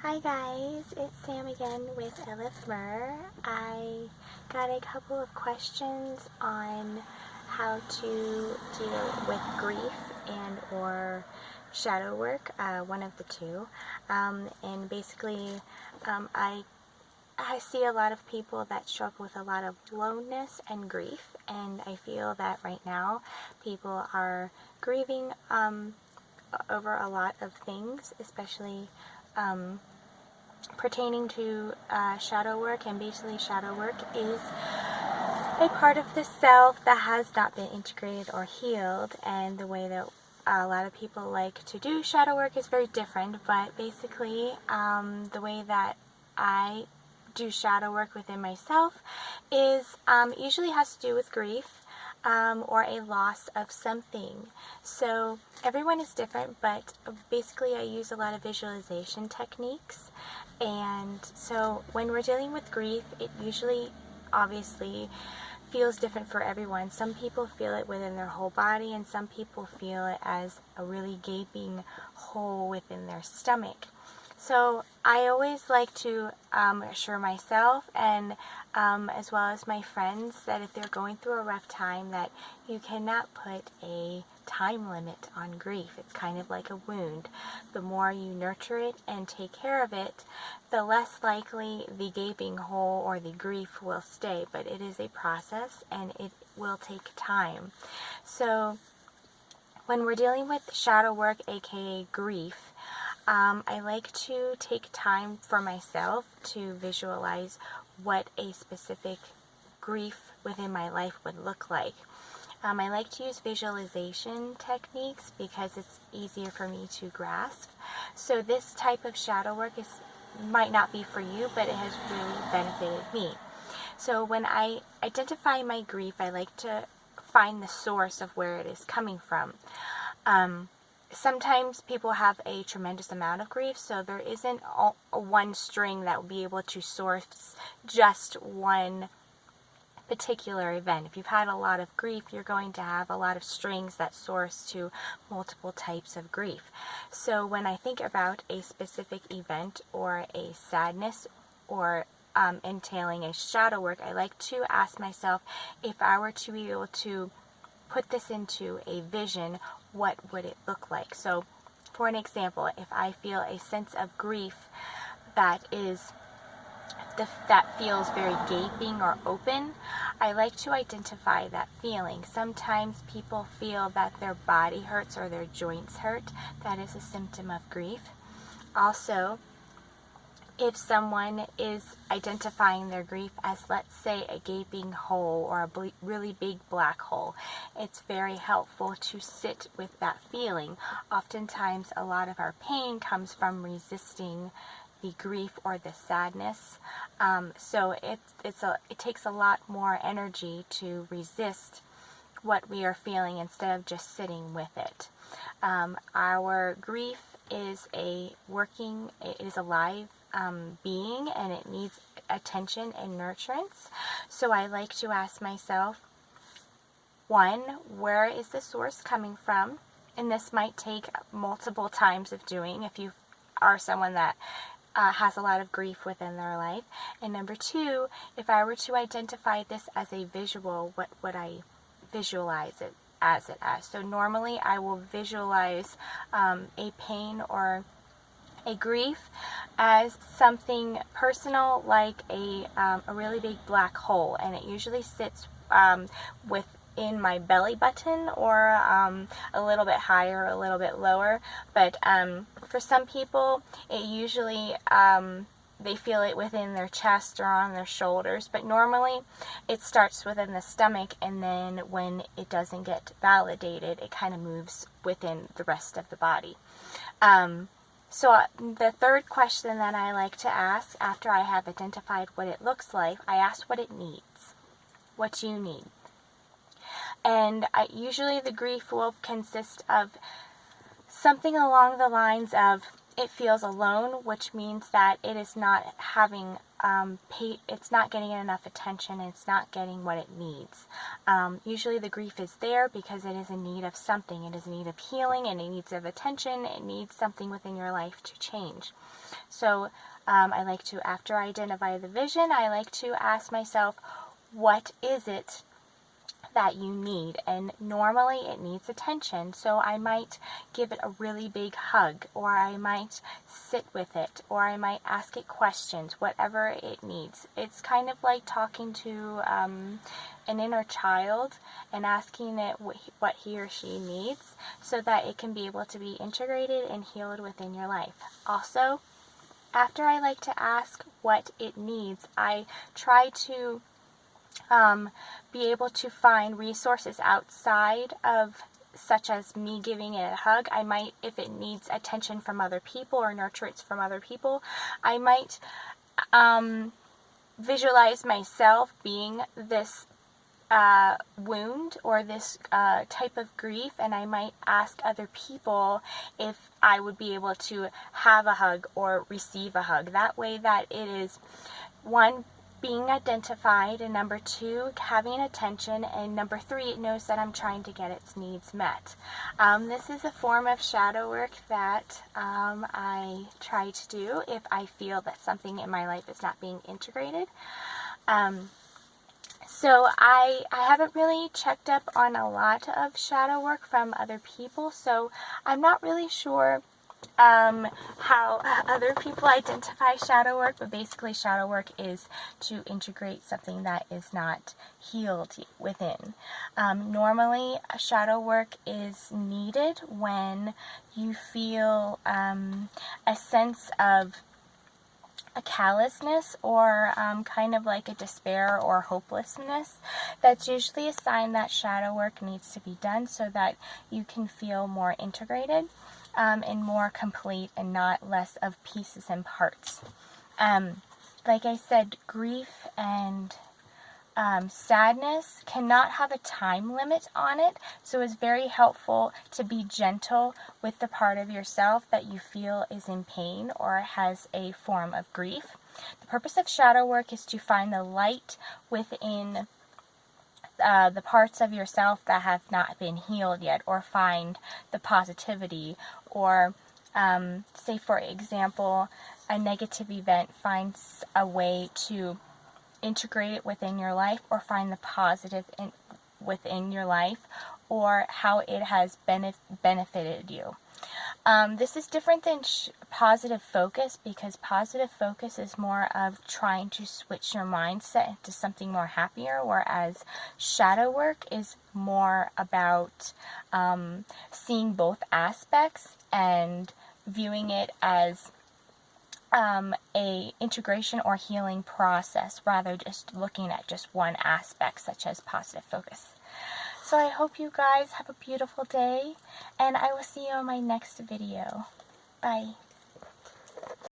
Hi guys, it's Sam again with Elephmyrrh. I got a couple of questions on how to deal with grief and or shadow work, one of the two. And basically, I see a lot of people that struggle with a lot of loneliness and grief, and I feel that right now people are grieving over a lot of things, especially pertaining to shadow work. And basically shadow work is a part of the self that has not been integrated or healed, and the way that a lot of people like to do shadow work is very different. But basically the way that I do shadow work within myself is usually has to do with grief or a loss of something. So everyone is different, but basically I use a lot of visualization techniques. And so when we're dealing with grief, it usually obviously feels different for everyone. Some people feel it within their whole body, and some people feel it as a really gaping hole within their stomach. So I always like to assure myself and as well as my friends that if they're going through a rough time, that you cannot put a time limit on grief. It's kind of like a wound. The more you nurture it and take care of it, the less likely the gaping hole or the grief will stay. But it is a process and it will take time. So when we're dealing with shadow work, aka grief, I like to take time for myself to visualize what a specific grief within my life would look like. I like to use visualization techniques because it's easier for me to grasp. So this type of shadow work might not be for you, but it has really benefited me. So when I identify my grief, I like to find the source of where it is coming from. Sometimes people have a tremendous amount of grief, so there isn't one string that will be able to source just one particular event. If you've had a lot of grief, you're going to have a lot of strings that source to multiple types of grief. So when I think about a specific event or a sadness or entailing a shadow work, I like to ask myself, if I were to be able to put this into a vision, what would it look like? So for an example, if I feel a sense of grief that feels very gaping or open, I like to identify that feeling. Sometimes people feel that their body hurts or their joints hurt. That is a symptom of grief. Also, if someone is identifying their grief as, let's say, a gaping hole or a really big black hole, it's very helpful to sit with that feeling. Oftentimes, a lot of our pain comes from resisting the grief or the sadness. So it takes a lot more energy to resist what we are feeling instead of just sitting with it. Our grief is it is a live being, and it needs attention and nurturance. So I like to ask myself, one, where is the source coming from? And this might take multiple times of doing if you are someone that has a lot of grief within their life. And number two, if I were to identify this as a visual, what would I visualize it as? So normally I will visualize a pain or a grief as something personal, like a really big black hole, and it usually sits within my belly button, or a little bit higher, a little bit lower. But for some people, it usually they feel it within their chest or on their shoulders, but normally it starts within the stomach, and then when it doesn't get validated, it kind of moves within the rest of the body. So the third question that I like to ask after I have identified what it looks like, I ask what it needs. What do you need? And usually the grief will consist of something along the lines of, it feels alone, which means that it is not having, it's not getting enough attention, and it's not getting what it needs. Usually the grief is there because it is in need of something. It is in need of healing, and it needs of attention. It needs something within your life to change. So I like to, after I identify the vision, I like to ask myself, what is it that you need? And normally it needs attention, so I might give it a really big hug, or I might sit with it, or I might ask it questions, whatever it needs. It's kind of like talking to an inner child and asking it what he or she needs, so that it can be able to be integrated and healed within your life. Also, after I like to ask what it needs, I try to be able to find resources outside of, such as me giving it a hug. I might, if it needs attention from other people or nurture it from other people, I might visualize myself being this wound or this type of grief, and I might ask other people if I would be able to have a hug or receive a hug. That way that it is, one, being identified, and number two, having attention, and number three, it knows that I'm trying to get its needs met. This is a form of shadow work that I try to do if I feel that something in my life is not being integrated. So I haven't really checked up on a lot of shadow work from other people, so I'm not really sure how other people identify shadow work, but basically shadow work is to integrate something that is not healed within. Normally, shadow work is needed when you feel a sense of a callousness or kind of like a despair or hopelessness. That's usually a sign that shadow work needs to be done, so that you can feel more integrated and more complete, and not less of pieces and parts. Like I said, grief and sadness cannot have a time limit on it, so it's very helpful to be gentle with the part of yourself that you feel is in pain or has a form of grief. The purpose of shadow work is to find the light within the parts of yourself that have not been healed yet, or find the positivity, or say for example, a negative event, finds a way to integrate it within your life, or find the positive within your life, or how it has benefited you. This is different than positive focus, because positive focus is more of trying to switch your mindset into something more happier, whereas shadow work is more about seeing both aspects and viewing it as a integration or healing process, rather just looking at just one aspect, such as positive focus. So I hope you guys have a beautiful day, and I will see you on my next video. Bye.